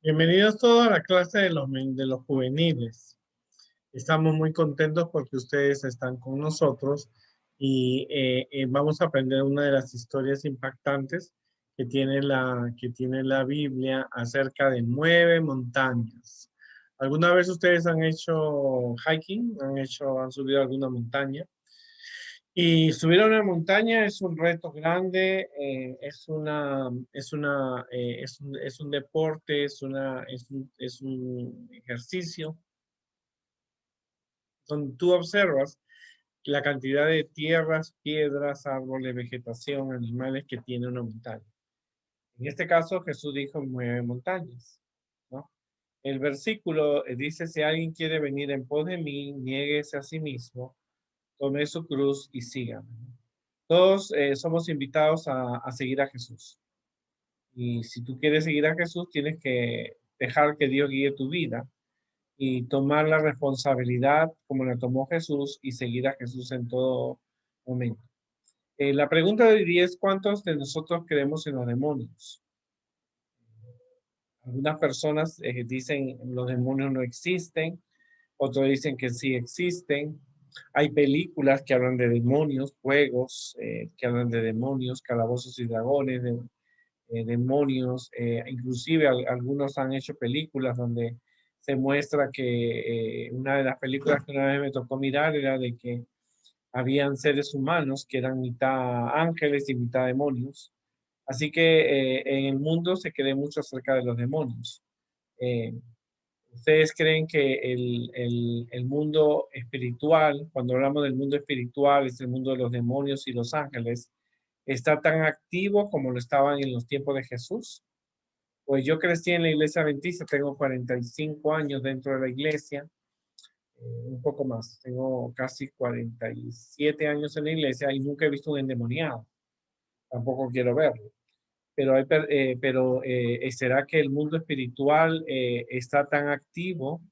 Bienvenidos todos a la clase de los juveniles. Estamos muy contentos porque ustedes están con nosotros y vamos a aprender una de las historias impactantes que tiene la Biblia acerca de 9 montañas. ¿Alguna vez ustedes han hecho hiking? ¿Han subido alguna montaña? Y subir a una montaña es un reto grande, es un deporte, es un ejercicio donde tú observas la cantidad de tierras, piedras, árboles, vegetación, animales que tiene una montaña. En este caso, Jesús dijo 9 montañas, ¿no? El versículo dice, si alguien quiere venir en pos de mí, niéguese a sí mismo, tome su cruz y sígame. Todos somos invitados a seguir a Jesús. Y si tú quieres seguir a Jesús, tienes que dejar que Dios guíe tu vida y tomar la responsabilidad como la tomó Jesús y seguir a Jesús en todo momento. La pregunta de hoy día es, ¿cuántos de nosotros creemos en los demonios? Algunas personas dicen los demonios no existen, otros dicen que sí existen. Hay películas que hablan de demonios, juegos que hablan de demonios, calabozos y dragones, demonios. Inclusive algunos han hecho películas donde se muestra que una de las películas que una vez me tocó mirar era de que habían seres humanos que eran mitad ángeles y mitad demonios. Así que en el mundo se cree mucho acerca de los demonios. Eh, ¿Ustedes creen que el mundo espiritual, cuando hablamos del mundo espiritual, es el mundo de los demonios y los ángeles, está tan activo como lo estaban en los tiempos de Jesús? Pues yo crecí en la iglesia adventista, tengo 45 años dentro de la iglesia, un poco más, tengo casi 47 años en la iglesia y nunca he visto un endemoniado, tampoco quiero verlo. Pero ¿será que el mundo espiritual está tan activo?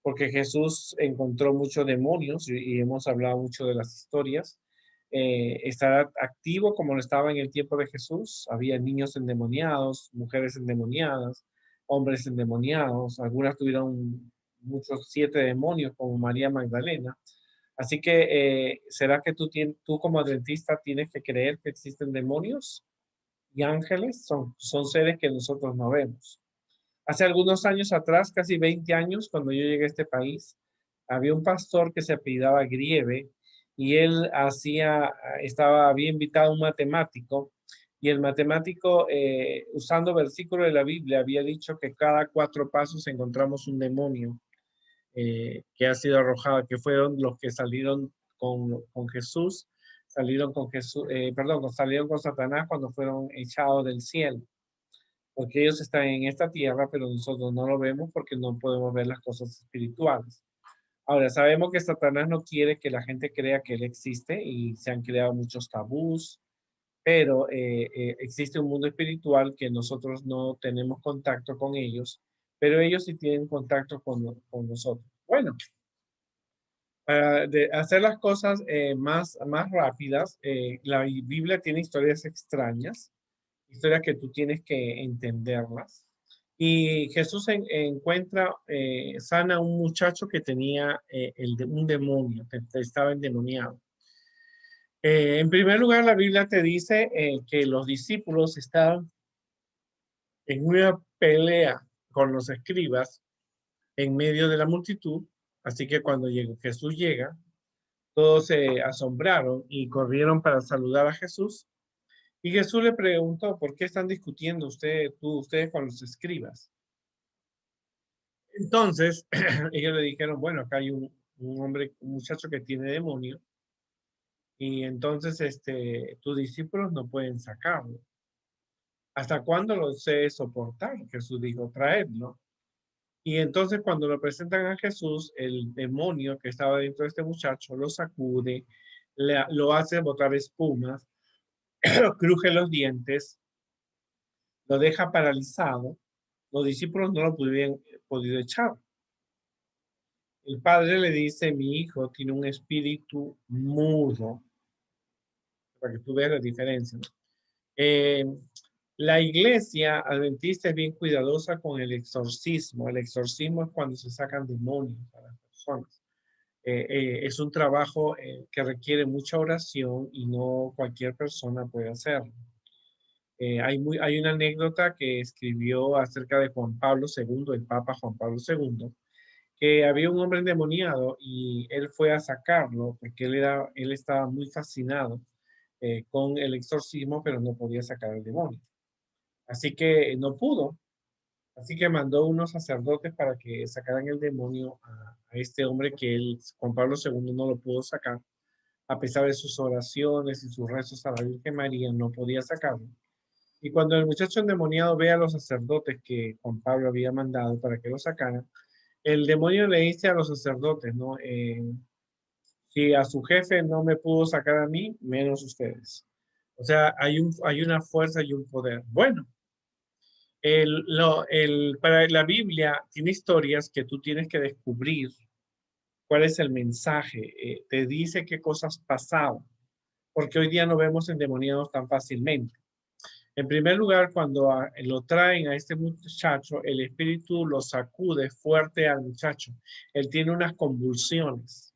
Porque Jesús encontró muchos demonios y hemos hablado mucho de las historias. ¿Estará activo como lo estaba en el tiempo de Jesús? Había niños endemoniados, mujeres endemoniadas, hombres endemoniados. Algunas tuvieron muchos 7 demonios, como María Magdalena. Así que, ¿será que tú como adventista tienes que creer que existen demonios? Y ángeles son seres que nosotros no vemos. Hace algunos años atrás, casi 20 años, cuando yo llegué a este país, había un pastor que se apellidaba Grieve y él había invitado a un matemático y el matemático, usando versículos de la Biblia, había dicho que cada 4 pasos encontramos un demonio que ha sido arrojado, que fueron los que salieron con Jesús, salieron con Jesús, perdón, salieron con Satanás cuando fueron echados del cielo, porque ellos están en esta tierra, pero nosotros no lo vemos porque no podemos ver las cosas espirituales. Ahora, sabemos que Satanás no quiere que la gente crea que él existe y se han creado muchos tabús, pero existe un mundo espiritual que nosotros no tenemos contacto con ellos, pero ellos sí tienen contacto con nosotros. Bueno, para hacer las cosas más rápidas, la Biblia tiene historias extrañas, historias que tú tienes que entenderlas. Y Jesús sana a un muchacho que tenía un demonio, que estaba endemoniado. En primer lugar, la Biblia te dice que los discípulos estaban en una pelea con los escribas en medio de la multitud. Así que cuando Jesús llega, todos se asombraron y corrieron para saludar a Jesús. Y Jesús le preguntó, ¿por qué están discutiendo ustedes con los escribas? Entonces, ellos le dijeron, bueno, acá hay un muchacho que tiene demonio, y entonces tus discípulos no pueden sacarlo. ¿Hasta cuándo lo sé soportar? Jesús dijo, traedlo. Y entonces cuando lo presentan a Jesús, el demonio que estaba dentro de este muchacho lo sacude, lo hace botar espumas, cruje los dientes, lo deja paralizado. Los discípulos no lo pudieron podido echar. El padre le dice, mi hijo tiene un espíritu mudo, para que tú veas la diferencia, ¿no? La iglesia adventista es bien cuidadosa con el exorcismo. El exorcismo es cuando se sacan demonios a las personas. Es un trabajo que requiere mucha oración y no cualquier persona puede hacerlo. Hay una anécdota que escribió acerca de Juan Pablo II, el Papa Juan Pablo II, que había un hombre endemoniado y él fue a sacarlo porque él estaba muy fascinado con el exorcismo, pero no podía sacar el demonio. Así que no pudo. Así que mandó unos sacerdotes para que sacaran el demonio a este hombre que Juan Pablo II no lo pudo sacar. A pesar de sus oraciones y sus rezos a la Virgen María, no podía sacarlo. Y cuando el muchacho endemoniado ve a los sacerdotes que Juan Pablo había mandado para que lo sacaran, el demonio le dice a los sacerdotes, ¿no? Si a su jefe no me pudo sacar a mí, menos ustedes. O sea, hay una fuerza y un poder. Bueno, para la Biblia tiene historias que tú tienes que descubrir cuál es el mensaje. Te dice qué cosas pasaban, porque hoy día no vemos endemoniados tan fácilmente. En primer lugar, cuando lo traen a este muchacho, el espíritu lo sacude fuerte al muchacho. Él tiene unas convulsiones.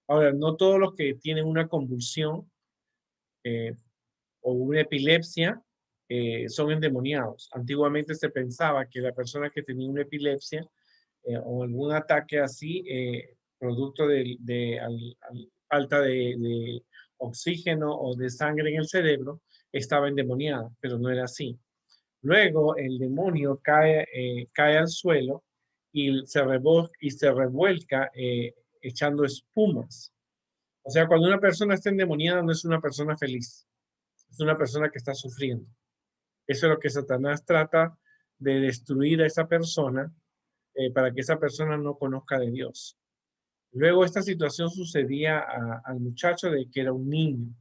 Ahora, no todos los que tienen una convulsión eh, o una epilepsia son endemoniados. Antiguamente se pensaba que la persona que tenía una epilepsia o algún ataque así, producto de falta de oxígeno o de sangre en el cerebro, estaba endemoniada, pero no era así. Luego el demonio cae al suelo y se revuelca echando espumas. O sea, cuando una persona está endemoniada no es una persona feliz, es una persona que está sufriendo. Eso es lo que Satanás trata de destruir a esa persona para que esa persona no conozca de Dios. Luego esta situación sucedía al muchacho de que era un niño.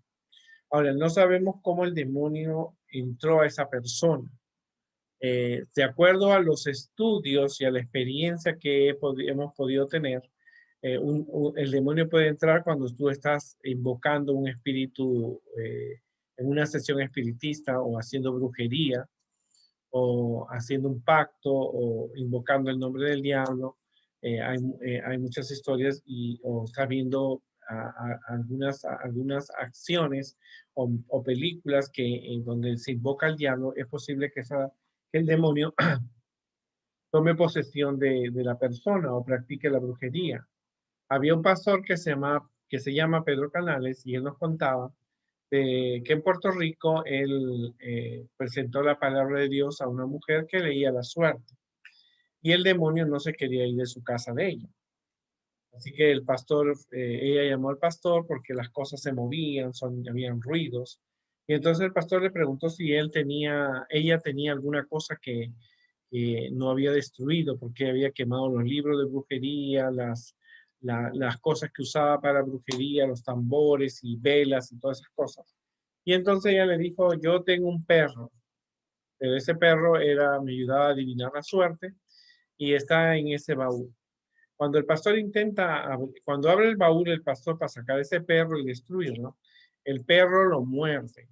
Ahora, no sabemos cómo el demonio entró a esa persona. De acuerdo a los estudios y a la experiencia que hemos podido tener, el demonio puede entrar cuando tú estás invocando un espíritu en una sesión espiritista o haciendo brujería o haciendo un pacto o invocando el nombre del diablo. Hay muchas historias o está viendo algunas acciones o películas que en donde se invoca al diablo, es posible que el demonio tome posesión de la persona o practique la brujería. Había un pastor que se llama Pedro Canales y él nos contaba que en Puerto Rico él presentó la palabra de Dios a una mujer que leía la suerte y el demonio no se quería ir de su casa de ella. Así que ella llamó al pastor porque las cosas se movían, habían ruidos. Y entonces el pastor le preguntó si ella tenía alguna cosa que no había destruido, porque había quemado los libros de brujería, las cosas que usaba para brujería, los tambores y velas y todas esas cosas. Y entonces ella le dijo, yo tengo un perro, pero ese perro me ayudaba a adivinar la suerte y está en ese baúl. Cuando el pastor cuando abre el baúl el pastor para sacar ese perro y destruirlo, el perro lo muerde.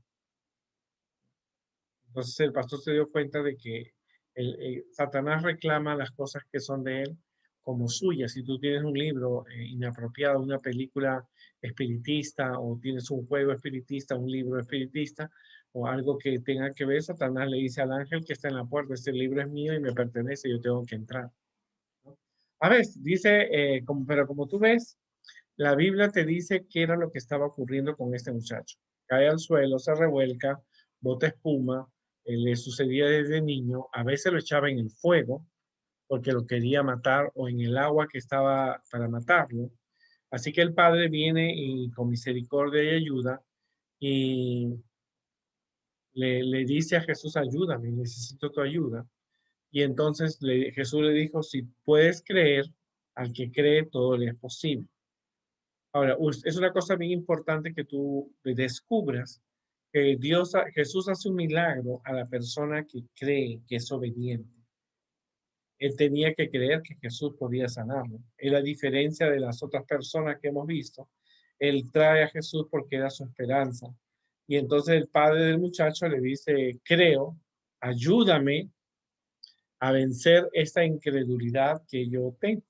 Entonces el pastor se dio cuenta de que Satanás reclama las cosas que son de él como suyas. Si tú tienes un libro inapropiado, una película espiritista o tienes un juego espiritista, un libro espiritista o algo que tenga que ver, Satanás le dice al ángel que está en la puerta, este libro es mío y me pertenece, yo tengo que entrar, ¿no? A ver, dice, pero como tú ves, la Biblia te dice qué era lo que estaba ocurriendo con este muchacho. Cae al suelo, se revuelca, bota espuma, le sucedía desde niño, a veces lo echaba en el fuego porque lo quería matar o en el agua que estaba para matarlo. Así que el padre viene y con misericordia y ayuda y le dice a Jesús, ayúdame, necesito tu ayuda. Y entonces Jesús le dijo, si puedes creer, al que cree todo le es posible. Ahora, es una cosa bien importante que tú descubras que Jesús hace un milagro a la persona que cree, que es obediente. Él tenía que creer que Jesús podía sanarlo. Es la diferencia de las otras personas que hemos visto. Él trae a Jesús porque era su esperanza. Y entonces el padre del muchacho le dice, creo, ayúdame a vencer esta incredulidad que yo tengo.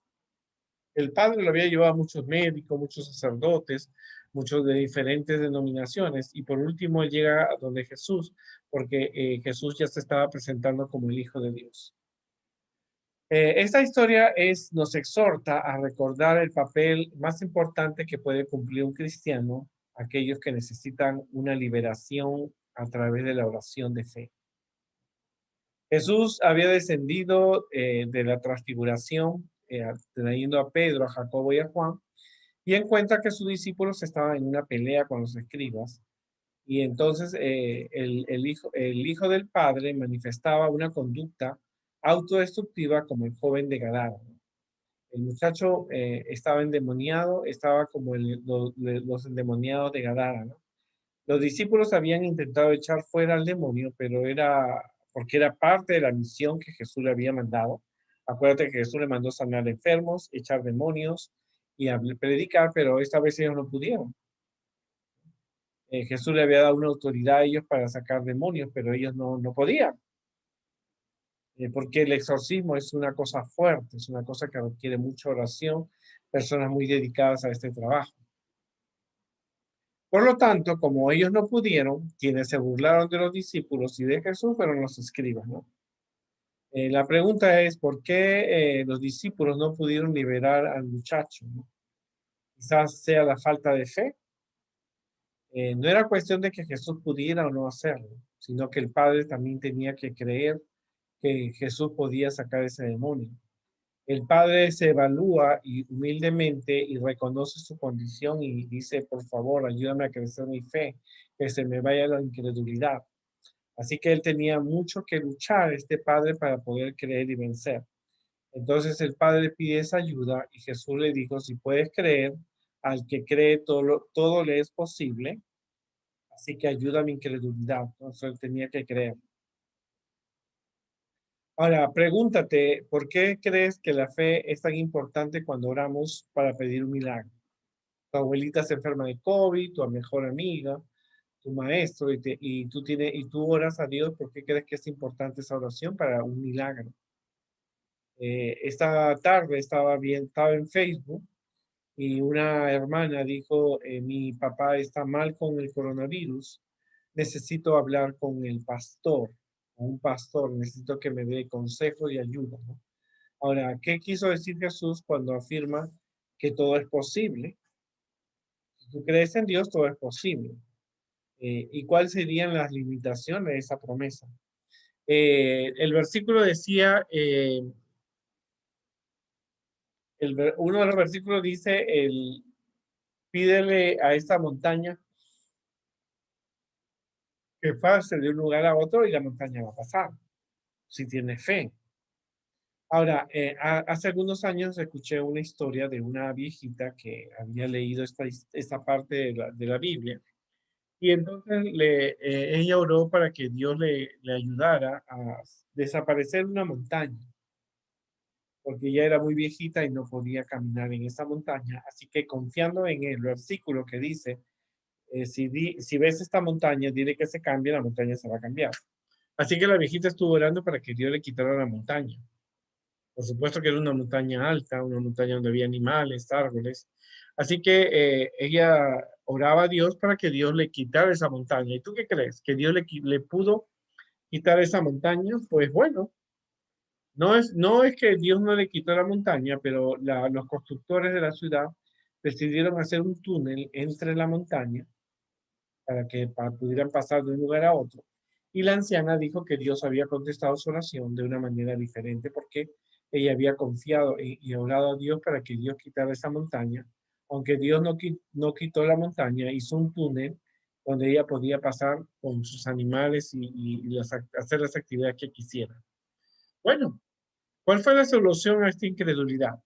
El padre lo había llevado a muchos médicos, muchos sacerdotes, muchos de diferentes denominaciones, y por último él llega a donde Jesús, porque Jesús ya se estaba presentando como el Hijo de Dios. Esta historia nos exhorta a recordar el papel más importante que puede cumplir un cristiano, aquellos que necesitan una liberación a través de la oración de fe. Jesús había descendido de la transfiguración, trayendo a Pedro, a Jacobo y a Juan, y encuentra que sus discípulos estaban en una pelea con los escribas. Y entonces el hijo del padre manifestaba una conducta autodestructiva como el joven de Gadara. El muchacho estaba endemoniado, estaba como los endemoniados de Gadara, ¿no? Los discípulos habían intentado echar fuera al demonio, pero era porque era parte de la misión que Jesús le había mandado. Acuérdate que Jesús le mandó sanar enfermos, echar demonios y predicar, pero esta vez ellos no pudieron. Jesús le había dado una autoridad a ellos para sacar demonios, pero ellos no podían. Porque el exorcismo es una cosa fuerte, es una cosa que requiere mucha oración, personas muy dedicadas a este trabajo. Por lo tanto, como ellos no pudieron, quienes se burlaron de los discípulos y de Jesús fueron los escribas, ¿no? La pregunta es, ¿por qué los discípulos no pudieron liberar al muchacho, ¿no? Quizás sea la falta de fe. No era cuestión de que Jesús pudiera o no hacerlo, sino que el Padre también tenía que creer que Jesús podía sacar ese demonio. El padre se evalúa y humildemente y reconoce su condición y dice, por favor, ayúdame a crecer mi fe, que se me vaya la incredulidad. Así que él tenía mucho que luchar, este padre, para poder creer y vencer. Entonces el padre pide esa ayuda y Jesús le dijo, si puedes creer, al que cree todo le es posible, así que ayuda a mi incredulidad. Entonces él tenía que creer. Ahora, pregúntate, ¿por qué crees que la fe es tan importante cuando oramos para pedir un milagro? Tu abuelita se enferma de COVID, tu mejor amiga, tu maestro, y tú oras a Dios. ¿Por qué crees que es importante esa oración para un milagro? Esta tarde estaba en Facebook y una hermana dijo, mi papá está mal con el coronavirus, necesito hablar con el pastor, con un pastor, necesito que me dé consejo y ayuda, ¿no? Ahora, ¿qué quiso decir Jesús cuando afirma que todo es posible? Si tú crees en Dios, todo es posible. ¿Y cuáles serían las limitaciones de esa promesa? El versículo decía, uno de los versículos dice, pídele a esta montaña que pase de un lugar a otro y la montaña va a pasar, si tiene fe. Ahora, hace algunos años escuché una historia de una viejita que había leído esta parte de la Biblia. Y entonces ella oró para que Dios le ayudara a desaparecer una montaña, porque ella era muy viejita y no podía caminar en esa montaña. Así que confiando en el versículo que dice, si ves esta montaña, dile que se cambie, la montaña se va a cambiar. Así que la viejita estuvo orando para que Dios le quitara la montaña. Por supuesto que era una montaña alta, una montaña donde había animales, árboles. Así que ella oraba a Dios para que Dios le quitara esa montaña. ¿Y tú qué crees? ¿Que Dios le pudo quitar esa montaña? Pues bueno, no es que Dios no le quitó la montaña, pero los constructores de la ciudad decidieron hacer un túnel entre la montaña para que pudieran pasar de un lugar a otro. Y la anciana dijo que Dios había contestado su oración de una manera diferente porque ella había confiado y orado a Dios para que Dios quitara esa montaña. Aunque Dios no quitó la montaña, hizo un túnel donde ella podía pasar con sus animales hacer las actividades que quisiera. Bueno, ¿cuál fue la solución a esta incredulidad?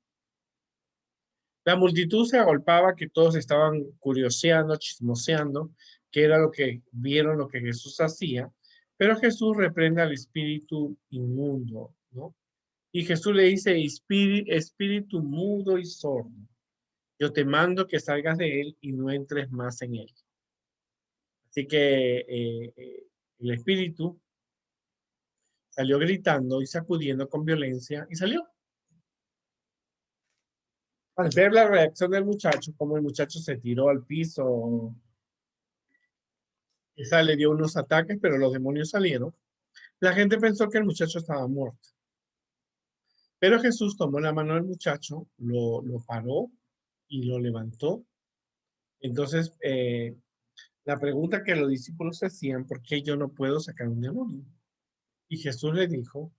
La multitud se agolpaba, que todos estaban curioseando, chismoseando, que era lo que vieron, lo que Jesús hacía, pero Jesús reprende al espíritu inmundo, ¿no? Y Jesús le dice, espíritu mudo y sordo, yo te mando que salgas de él y no entres más en él. Así que el espíritu Salió gritando y sacudiendo con violencia y salió. Al ver la reacción del muchacho, como el muchacho se tiró al piso, esa le dio unos ataques, pero los demonios salieron. La gente pensó que el muchacho estaba muerto. Pero Jesús tomó la mano del muchacho, lo paró y lo levantó. Entonces, la pregunta que los discípulos se hacían, ¿por qué yo no puedo sacar un demonio? Y Jesús le dijo,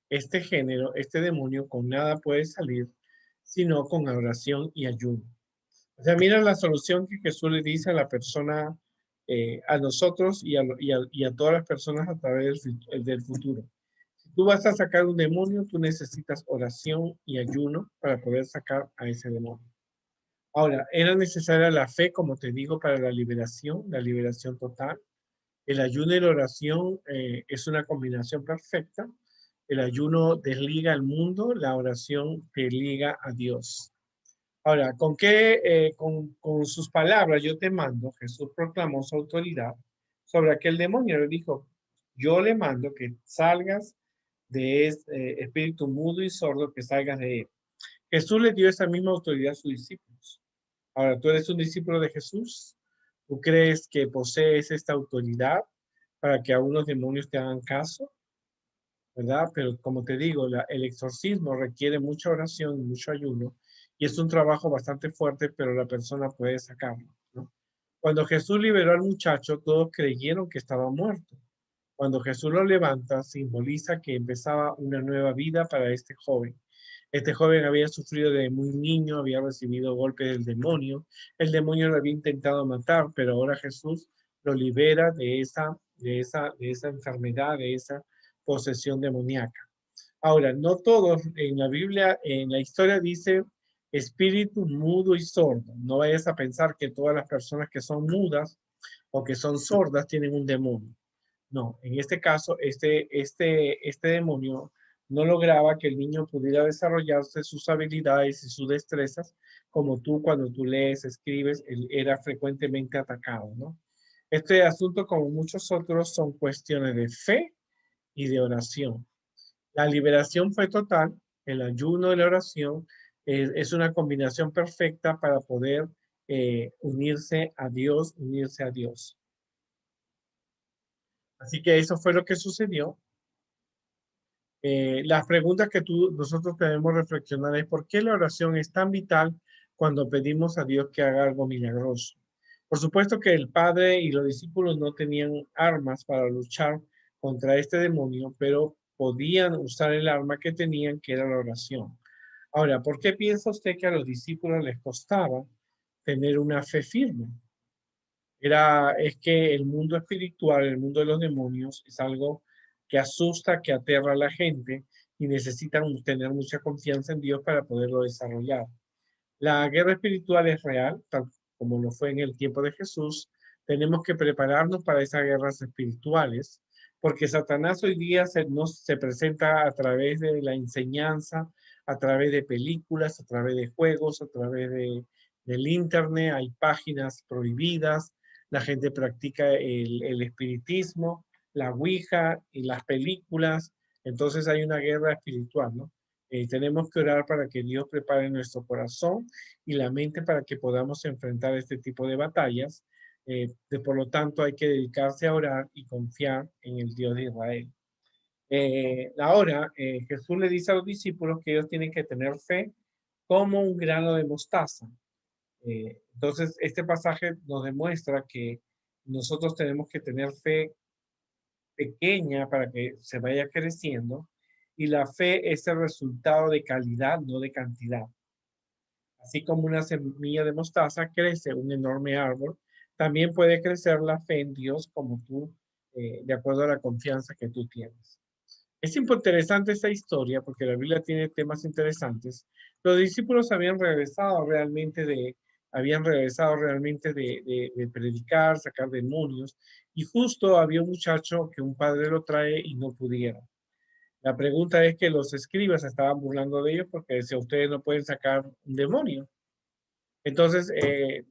este género, este demonio con nada puede salir, sino con oración y ayuno. O sea, mira la solución que Jesús le dice a la persona, a nosotros y a todas las personas a través del futuro. Si tú vas a sacar un demonio, tú necesitas oración y ayuno para poder sacar a ese demonio. Ahora, era necesaria la fe, como te digo, para la liberación total. El ayuno y la oración es una combinación perfecta. El ayuno desliga al mundo, la oración te liga a Dios. Ahora, con sus palabras yo te mando, Jesús proclamó su autoridad sobre aquel demonio. Le dijo, yo le mando que salgas de este espíritu mudo y sordo, que salgas de él. Jesús le dio esa misma autoridad a sus discípulos. Ahora, tú eres un discípulo de Jesús. ¿Tú crees que posees esta autoridad para que a unos demonios te hagan caso? ¿Verdad? Pero como te digo, el exorcismo requiere mucha oración y mucho ayuno y es un trabajo bastante fuerte, pero la persona puede sacarlo, ¿no? Cuando Jesús liberó al muchacho, todos creyeron que estaba muerto. Cuando Jesús lo levanta, simboliza que empezaba una nueva vida para este joven. Este joven había sufrido de muy niño, había recibido golpes del demonio. El demonio lo había intentado matar, pero ahora Jesús lo libera de esa enfermedad, de esa posesión demoníaca. Ahora, no todos en la Biblia, en la historia dice espíritu mudo y sordo. No vayas a pensar que todas las personas que son mudas o que son sordas tienen un demonio. No, en este caso, este demonio no lograba que el niño pudiera desarrollarse sus habilidades y sus destrezas, como tú cuando tú lees, escribes, él era frecuentemente atacado, ¿no? Este asunto, como muchos otros, son cuestiones de fe y de oración. La liberación fue total, el ayuno y la oración es una combinación perfecta para poder unirse a Dios, unirse a Dios. Así que eso fue lo que sucedió. Las preguntas que nosotros debemos reflexionar es por qué la oración es tan vital cuando pedimos a Dios que haga algo milagroso. Por supuesto que el Padre y los discípulos no tenían armas para luchar contra este demonio, pero podían usar el arma que tenían, que era la oración. Ahora, ¿por qué piensa usted que a los discípulos les costaba tener una fe firme? Es que el mundo espiritual, el mundo de los demonios, es algo que asusta, que aterra a la gente y necesitan tener mucha confianza en Dios para poderlo desarrollar. La guerra espiritual es real, tal como lo fue en el tiempo de Jesús. Tenemos que prepararnos para esas guerras espirituales, porque Satanás hoy día se presenta a través de la enseñanza, a través de películas, a través de juegos, a través del internet. Hay páginas prohibidas, la gente practica el espiritismo, la ouija y las películas. Entonces hay una guerra espiritual, ¿no? Tenemos que orar para que Dios prepare nuestro corazón y la mente para que podamos enfrentar este tipo de batallas. Por lo tanto, hay que dedicarse a orar y confiar en el Dios de Israel. Ahora, Jesús le dice a los discípulos que ellos tienen que tener fe como un grano de mostaza. Entonces, este pasaje nos demuestra que nosotros tenemos que tener fe pequeña para que se vaya creciendo y la fe es el resultado de calidad, no de cantidad. Así como una semilla de mostaza crece un enorme árbol, también puede crecer la fe en Dios como tú, de acuerdo a la confianza que tú tienes. Es interesante esta historia porque la Biblia tiene temas interesantes. Los discípulos habían regresado realmente de predicar, sacar demonios, y justo había un muchacho que un padre lo trae y no pudieron. La pregunta es que los escribas estaban burlando de ellos porque decía, ustedes no pueden sacar un demonio. Entonces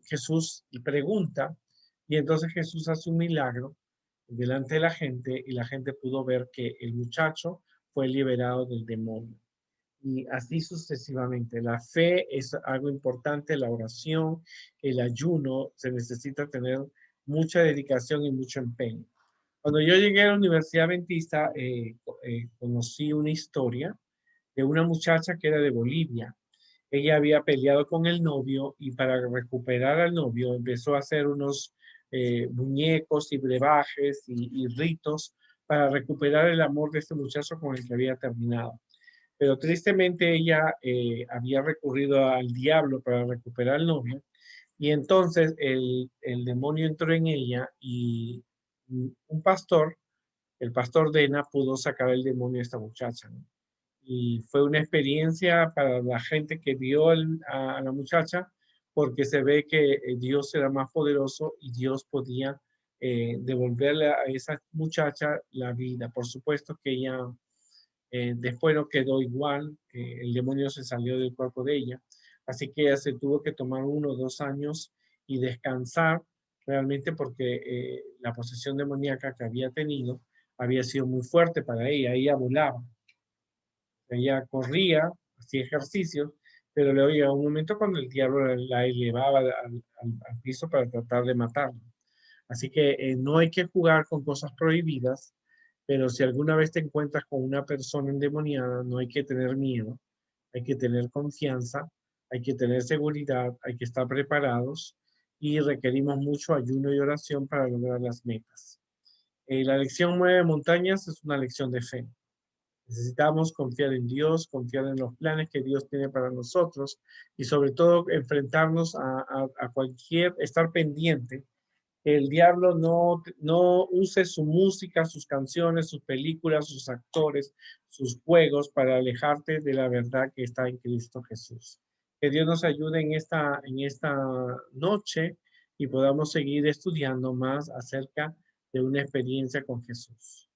Jesús pregunta y entonces Jesús hace un milagro delante de la gente y la gente pudo ver que el muchacho fue liberado del demonio. Y así sucesivamente. La fe es algo importante, la oración, el ayuno, se necesita tener mucha dedicación y mucho empeño. Cuando yo llegué a la Universidad Adventista, conocí una historia de una muchacha que era de Bolivia. Ella había peleado con el novio y para recuperar al novio empezó a hacer unos muñecos y brebajes y ritos para recuperar el amor de este muchacho con el que había terminado. Pero tristemente ella había recurrido al diablo para recuperar al novio y entonces el demonio entró en ella y un pastor, el pastor Dena, pudo sacar el demonio de esta muchacha, ¿no? Y fue una experiencia para la gente que vio a la muchacha, porque se ve que Dios era más poderoso y Dios podía devolverle a esa muchacha la vida. Por supuesto que ella después no quedó igual, que el demonio se salió del cuerpo de ella, así que ella se tuvo que tomar 1 o 2 años y descansar realmente porque la posesión demoníaca que había tenido había sido muy fuerte para ella. Ella volaba, ella corría, hacía ejercicio, pero le oía un momento cuando el diablo la elevaba al piso para tratar de matarla. Así que no hay que jugar con cosas prohibidas, pero si alguna vez te encuentras con una persona endemoniada, no hay que tener miedo, hay que tener confianza, hay que tener seguridad, hay que estar preparados y requerimos mucho ayuno y oración para lograr las metas. La lección Mueve Montañas es una lección de fe. Necesitamos confiar en Dios, confiar en los planes que Dios tiene para nosotros y sobre todo enfrentarnos a cualquier, estar pendiente que el diablo no use su música, sus canciones, sus películas, sus actores, sus juegos para alejarte de la verdad que está en Cristo Jesús. Que Dios nos ayude en esta noche y podamos seguir estudiando más acerca de una experiencia con Jesús.